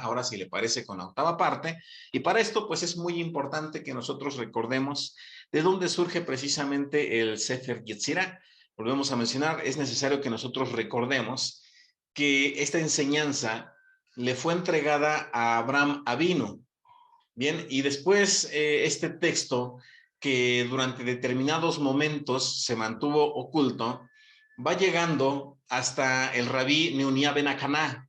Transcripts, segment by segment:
ahora si le parece con la octava parte, y para esto pues es muy importante que nosotros recordemos de dónde surge precisamente el Sefer Yetzirah. Volvemos a mencionar, es necesario que nosotros recordemos que esta enseñanza le fue entregada a Abraham Avinu. Bien, y después este texto que durante determinados momentos se mantuvo oculto, va llegando hasta el rabí Neunia ben Akaná.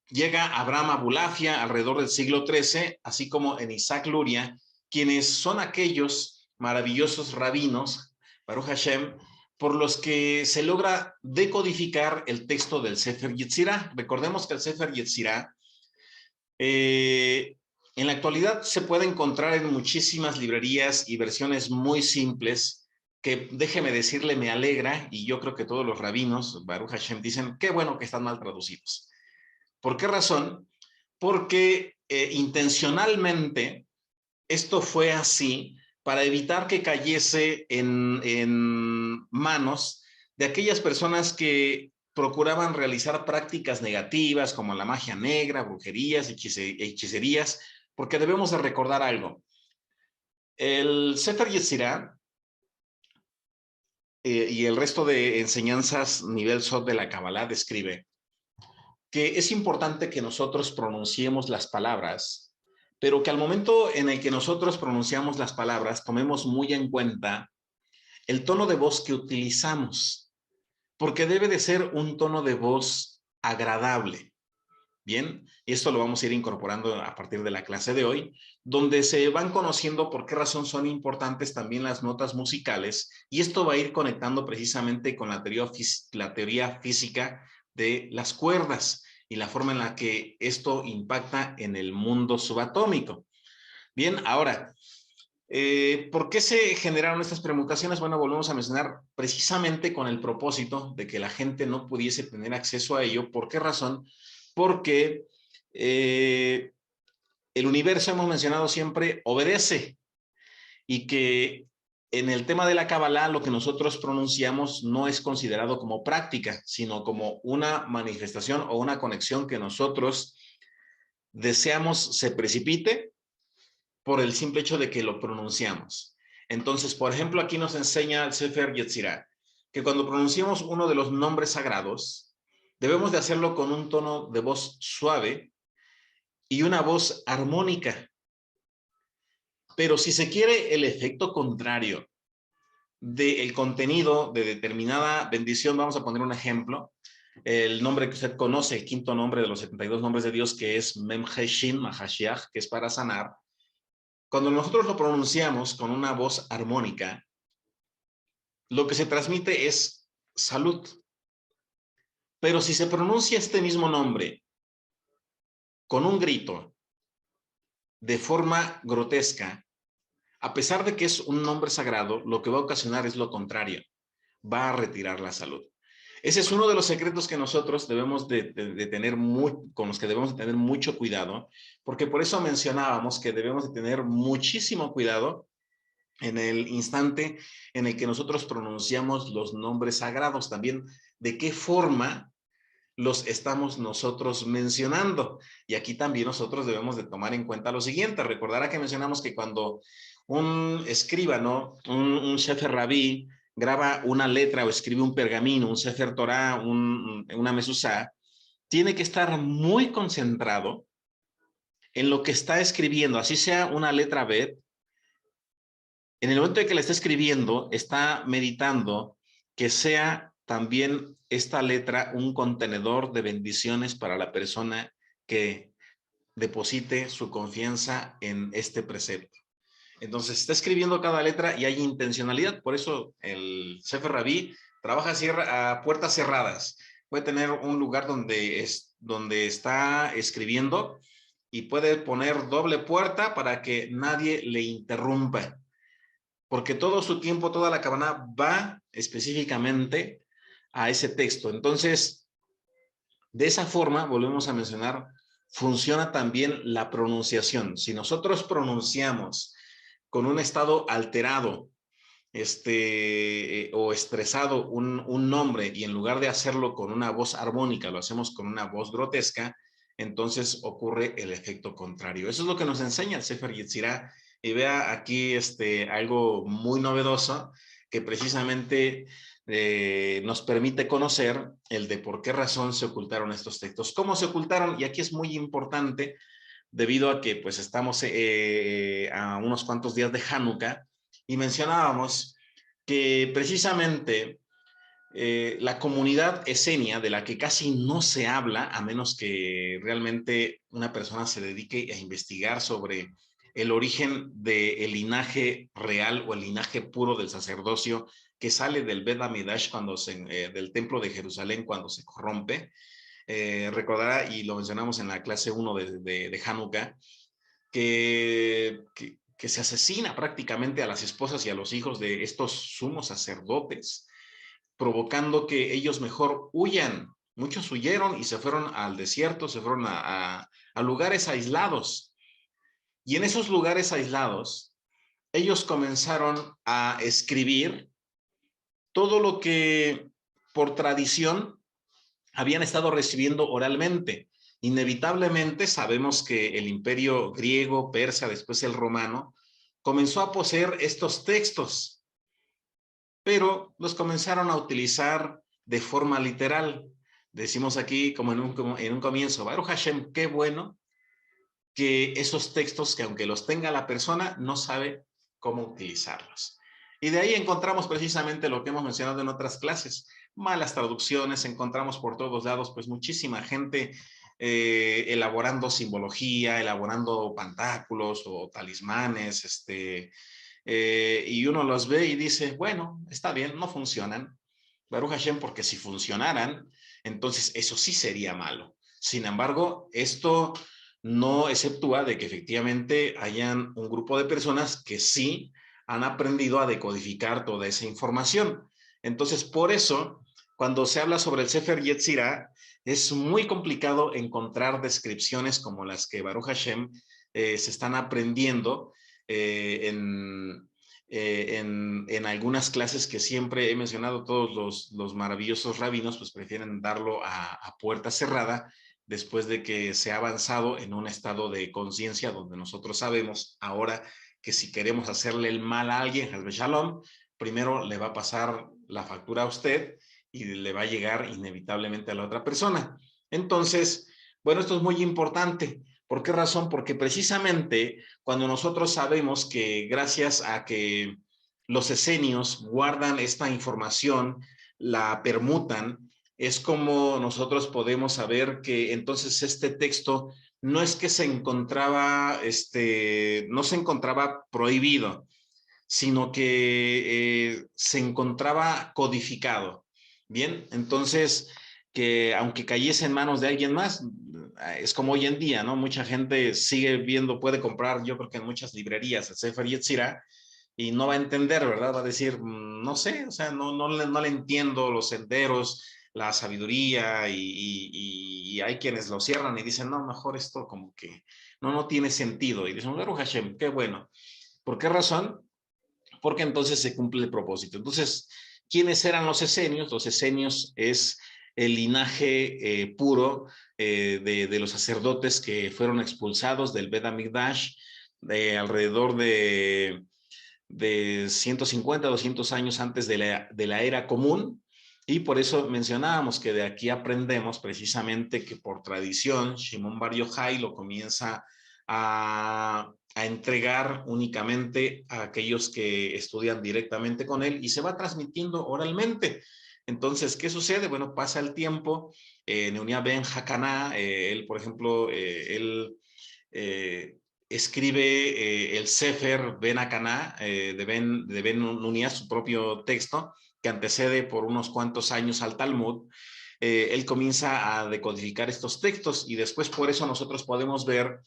Llega Abraham Abulafia alrededor del siglo XIII, así como en Isaac Luria, quienes son aquellos maravillosos rabinos, Baruch Hashem, por los que se logra decodificar el texto del Sefer Yetzirah. Recordemos que el Sefer Yetzirah en la actualidad se puede encontrar en muchísimas librerías y versiones muy simples que, déjeme decirle, me alegra, y yo creo que todos los rabinos, Baruch Hashem, dicen, qué bueno que están mal traducidos. ¿Por qué razón? Porque intencionalmente esto fue así para evitar que cayese en manos de aquellas personas que procuraban realizar prácticas negativas como la magia negra, brujerías, hechicerías, porque debemos de recordar algo. El Sefer Yetzirah y el resto de enseñanzas nivel Sod de la Kabbalah describe que es importante que nosotros pronunciemos las palabras, pero que al momento en el que nosotros pronunciamos las palabras tomemos muy en cuenta el tono de voz que utilizamos, porque debe de ser un tono de voz agradable. Bien, y esto lo vamos a ir incorporando a partir de la clase de hoy, donde se van conociendo por qué razón son importantes también las notas musicales, y esto va a ir conectando precisamente con la teoría física de las cuerdas y la forma en la que esto impacta en el mundo subatómico. Bien, ahora, ¿por qué se generaron estas permutaciones? Bueno, volvemos a mencionar precisamente con el propósito de que la gente no pudiese tener acceso a ello. ¿Por qué razón? Porque el universo, hemos mencionado siempre, obedece, y que en el tema de la Kabbalah lo que nosotros pronunciamos no es considerado como práctica, sino como una manifestación o una conexión que nosotros deseamos se precipite por el simple hecho de que lo pronunciamos. Entonces, por ejemplo, aquí nos enseña el Sefer Yetzirah que cuando pronunciamos uno de los nombres sagrados, debemos de hacerlo con un tono de voz suave y una voz armónica. Pero si se quiere el efecto contrario del contenido de determinada bendición, vamos a poner un ejemplo, el nombre que usted conoce, el quinto nombre de los 72 nombres de Dios, que es Mem Heshin Mahashiach, que es para sanar. Cuando nosotros lo pronunciamos con una voz armónica, lo que se transmite es salud. Pero si se pronuncia este mismo nombre con un grito, de forma grotesca, a pesar de que es un nombre sagrado, lo que va a ocasionar es lo contrario, va a retirar la salud. Ese es uno de los secretos que nosotros debemos de tener con los que debemos de tener mucho cuidado, porque por eso mencionábamos que debemos de tener muchísimo cuidado en el instante en el que nosotros pronunciamos los nombres sagrados, también de qué forma los estamos nosotros mencionando. Y aquí también nosotros debemos de tomar en cuenta lo siguiente. Recordará que mencionamos que cuando un escribano, un Sefer Rabí, graba una letra o escribe un pergamino, un Sefer Torah, una mezuzá, tiene que estar muy concentrado en lo que está escribiendo, así sea una letra Bet. En el momento en que le está escribiendo, está meditando que sea también esta letra un contenedor de bendiciones para la persona que deposite su confianza en este precepto. Entonces, está escribiendo cada letra y hay intencionalidad. Por eso el Sefer Rabí trabaja a puertas cerradas. Puede tener un lugar donde está escribiendo y puede poner doble puerta para que nadie le interrumpa, porque todo su tiempo, toda la cabana va específicamente a ese texto. Entonces, de esa forma, volvemos a mencionar, funciona también la pronunciación. Si nosotros pronunciamos con un estado alterado o estresado un nombre, y en lugar de hacerlo con una voz armónica, lo hacemos con una voz grotesca, entonces ocurre el efecto contrario. Eso es lo que nos enseña el Sefer Yetzirah. Y vea aquí algo muy novedoso que precisamente nos permite conocer el de por qué razón se ocultaron estos textos. ¿Cómo se ocultaron? Y aquí es muy importante debido a que pues estamos a unos cuantos días de Hanukkah y mencionábamos que precisamente la comunidad esenia, de la que casi no se habla, a menos que realmente una persona se dedique a investigar sobre el origen del linaje real o el linaje puro del sacerdocio que sale del Bet HaMikdash del templo de Jerusalén cuando se corrompe. Recordará, y lo mencionamos en la clase 1 de Hanukkah, que se asesina prácticamente a las esposas y a los hijos de estos sumos sacerdotes, provocando que ellos mejor huyan. Muchos huyeron y se fueron al desierto, se fueron a lugares aislados. Y en esos lugares aislados, ellos comenzaron a escribir todo lo que por tradición habían estado recibiendo oralmente. Inevitablemente sabemos que el imperio griego, persa, después el romano, comenzó a poseer estos textos, pero los comenzaron a utilizar de forma literal. Decimos aquí, como en un comienzo, Baruch Hashem, qué bueno que esos textos, que aunque los tenga la persona, no sabe cómo utilizarlos. Y de ahí encontramos precisamente lo que hemos mencionado en otras clases, malas traducciones, encontramos por todos lados pues muchísima gente elaborando simbología, elaborando pantáculos o talismanes, y uno los ve y dice, bueno, está bien, no funcionan, Baruch Hashem, porque si funcionaran, entonces eso sí sería malo. Sin embargo, esto no exceptúa de que efectivamente hayan un grupo de personas que sí han aprendido a decodificar toda esa información. Entonces, por eso, cuando se habla sobre el Sefer Yetzirah, es muy complicado encontrar descripciones como las que Baruch Hashem se están aprendiendo en algunas clases que siempre he mencionado. Todos los maravillosos rabinos pues prefieren darlo a puerta cerrada después de que se ha avanzado en un estado de conciencia donde nosotros sabemos ahora que si queremos hacerle el mal a alguien, Hasbe Shalom, primero le va a pasar la factura a usted y le va a llegar inevitablemente a la otra persona. Entonces, bueno, esto es muy importante. ¿Por qué razón? Porque precisamente cuando nosotros sabemos que gracias a que los esenios guardan esta información, la permutan, es como nosotros podemos saber que entonces este texto no es que se encontraba, no se encontraba prohibido, sino que se encontraba codificado. Bien, entonces, que aunque cayese en manos de alguien más, es como hoy en día, ¿no? Mucha gente sigue viendo, puede comprar, yo creo que en muchas librerías, el Sefer Yetzirah, y no va a entender, ¿verdad? Va a decir, no sé, o sea, no le entiendo los senderos, la sabiduría, y hay quienes lo cierran y dicen, no, mejor esto como que no tiene sentido. Y dicen, Baruch Hashem, qué bueno. ¿Por qué razón? Porque entonces se cumple el propósito. Entonces, ¿quiénes eran los esenios? Los esenios es el linaje puro de los sacerdotes que fueron expulsados del Bet HaMikdash alrededor de 150, 200 años antes de la era común. Y por eso mencionábamos que de aquí aprendemos precisamente que por tradición Shimon Bar Yochai lo comienza a entregar únicamente a aquellos que estudian directamente con él y se va transmitiendo oralmente. Entonces, ¿qué sucede? Bueno, pasa el tiempo, Neunia Ben Hacaná, él, por ejemplo, él escribe el Sefer Ben Hacaná de Ben Nunia, su propio texto, que antecede por unos cuantos años al Talmud. Él comienza a decodificar estos textos y después por eso nosotros podemos ver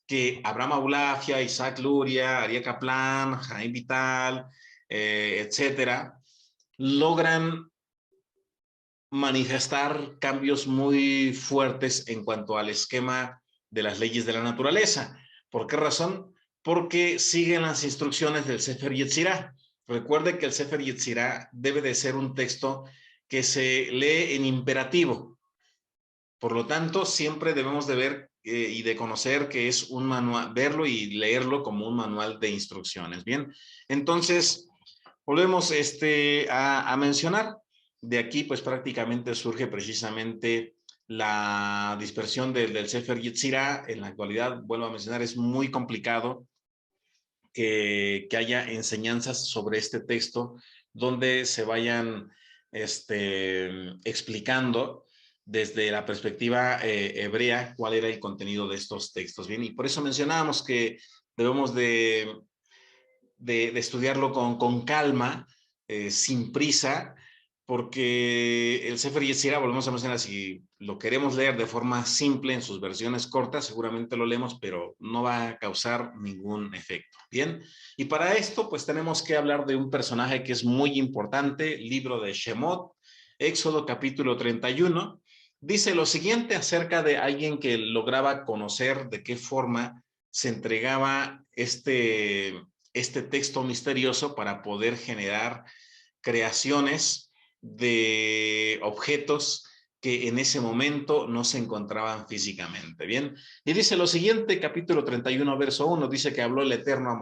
que Abraham Abulafia, Isaac Luria, Aria Kaplan, Jaime Vital, etcétera, logran manifestar cambios muy fuertes en cuanto al esquema de las leyes de la naturaleza. ¿Por qué razón? Porque siguen las instrucciones del Sefer Yetzirah. Recuerde que el Sefer Yetzirah debe de ser un texto que se lee en imperativo. Por lo tanto, siempre debemos de ver y de conocer que es un manual, verlo y leerlo como un manual de instrucciones. Bien, entonces volvemos a mencionar. De aquí, pues prácticamente surge precisamente la dispersión del Sefer Yetzirah. En la actualidad, vuelvo a mencionar, es muy complicado que haya enseñanzas sobre este texto donde se vayan explicando desde la perspectiva hebrea cuál era el contenido de estos textos. Bien, y por eso mencionábamos que debemos de estudiarlo con calma, sin prisa, porque el Sefer Yetzirah, volvemos a mencionar, si lo queremos leer de forma simple en sus versiones cortas, seguramente lo leemos, pero no va a causar ningún efecto. Bien, y para esto, pues tenemos que hablar de un personaje que es muy importante, libro de Shemot, Éxodo capítulo 31, dice lo siguiente acerca de alguien que lograba conocer de qué forma se entregaba este texto misterioso para poder generar creaciones de objetos que en ese momento no se encontraban físicamente. Bien, y dice lo siguiente, capítulo 31, verso 1, dice que habló el Eterno a